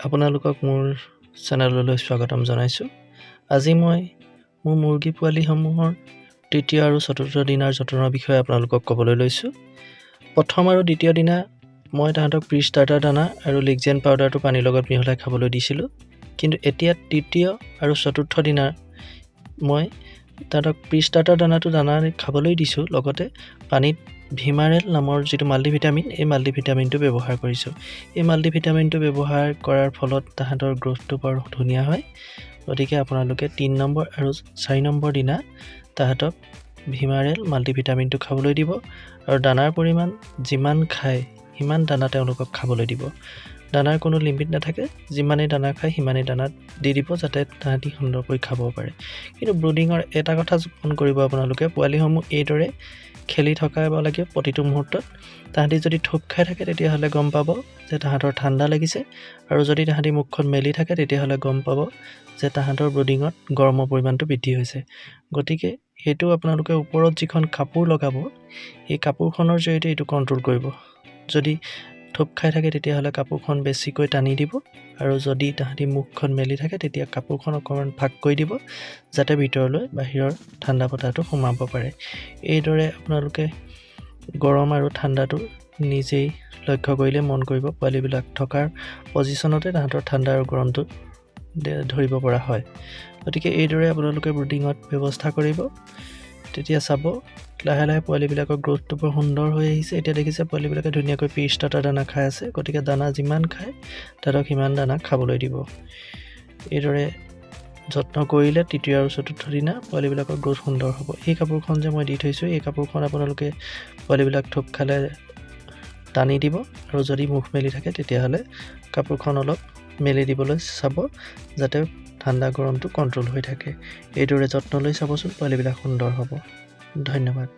আপোনালোকক মোৰ চেনেললৈ স্বাগতম জনাইছোঁ। আজি মই মোৰ মুৰ্গী পোৱালিসমূহৰ তৃতীয় আৰু চতুৰ্থ দিনাৰ যতনৰ বিষয়ে আপোনালোকক ক'বলৈ লৈছোঁ। প্ৰথম আৰু দ্বিতীয় দিনা মই তাহাঁতক প্ৰি ষ্টাৰ্টাৰ দানা আৰু লিগজেন পাউডাৰটো পানীৰ লগত মিহলাই খাবলৈ দিছিলোঁ। কিন্তু এতিয়া তৃতীয় আৰু চতুৰ্থ দিনা মই তাহাঁতক প্ৰি ষ্টাৰ্টাৰ দানা খাবলৈ দিছোঁ, লগতে পানীত ভিমাৰেল নামৰ যিটো মাল্টিভিটামিন, এই মাল্টিভিটামিনটো ব্যৱহাৰ কৰিছোঁ। এই মাল্টিভিটামিনটো ব্যৱহাৰ কৰাৰ ফলত তাহাঁতৰ গ্ৰ'থটো বৰ ধুনীয়া হয়। গতিকে আপোনালোকে 3 নম্বৰ আৰু 4 নম্বৰ দিনা তাহাঁতক ভিমাৰেল মাল্টিভিটামিনটো খাবলৈ দিব আৰু দানাৰ পৰিমাণ যিমান খায় সিমান দানা তেওঁলোকক খাবলৈ দিব। দানাৰ কোনো লিমিট নাথাকে, যিমানেই দানা খায় সিমানেই দানাত দি দিব, যাতে তাহাঁতি সুন্দৰকৈ খাব পাৰে। কিন্তু ব্ৰুডিঙৰ এটা কথা মন কৰিব আপোনালোকে, পোৱালিসমূহ এইদৰে খেলি থকাব লাগে প্ৰতিটো মুহূৰ্তত। তাহাঁতি যদি থুপ খাই থাকে তেতিয়াহ'লে গম পাব যে তাহাঁতৰ ঠাণ্ডা লাগিছে, আৰু যদি তাহাঁতি মুখখন মেলি থাকে তেতিয়াহ'লে গম পাব যে তাহাঁতৰ ব্ৰুডিঙত গৰমৰ পৰিমাণটো বৃদ্ধি হৈছে। গতিকে সেইটো আপোনালোকে ওপৰত যিখন কাপোৰ লগাব, এই কাপোৰখনৰ জৰিয়তে এইটো কণ্ট্ৰল কৰিব। যদি থুপ খাই থাকে তেতিয়াহ'লে কাপোৰখন বেছিকৈ টানি দিব, আৰু যদি তাহাঁতি মুখখন মেলি থাকে তেতিয়া কাপোৰখন অকণমান ফাঁক কৰি দিব, যাতে ভিতৰলৈ বাহিৰৰ ঠাণ্ডা বতাহটো সোমাব পাৰে। এইদৰে আপোনালোকে গৰম আৰু ঠাণ্ডাটো নিজেই লক্ষ্য কৰিলে মন কৰিব, পোৱালিবিলাক থকাৰ পজিশ্যনতে তাহাঁতৰ ঠাণ্ডা আৰু গৰমটো ধৰিব পৰা হয়। গতিকে এইদৰে আপোনালোকে ব্ৰুডিঙত ব্যৱস্থা কৰিব, তেতিয়া চাব লাহে লাহে পোৱালিবিলাকৰ গ্ৰ'থটো বৰ সুন্দৰ হৈ আহিছে। এতিয়া দেখিছে পোৱালিবিলাকে ধুনীয়াকৈ প্ৰি ষ্টাৰ্টাৰ দানা খাই আছে। গতিকে দানা যিমান খায় তাহাঁতক সিমান দানা খাবলৈ দিব। এইদৰে যত্ন কৰিলে তৃতীয় আৰু চতুৰ্থ দিনা পোৱালিবিলাকৰ গ্ৰ'থ সুন্দৰ হ'ব। এই কাপোৰখন যে মই দি থৈছোঁ, এই কাপোৰখন আপোনালোকে পোৱালিবিলাক থুপ খালে টানি দিব, আৰু যদি মুখ মেলি থাকে তেতিয়াহ'লে কাপোৰখন অলপ মেলি দিবলৈ চাব, যাতে ঠাণ্ডা গৰমটো কণ্ট্ৰল হৈ থাকে। এইদৰে যত্ন লৈ চাবচোন, পোৱালিবিলাক সুন্দৰ হ'ব। ধন্যবাদ।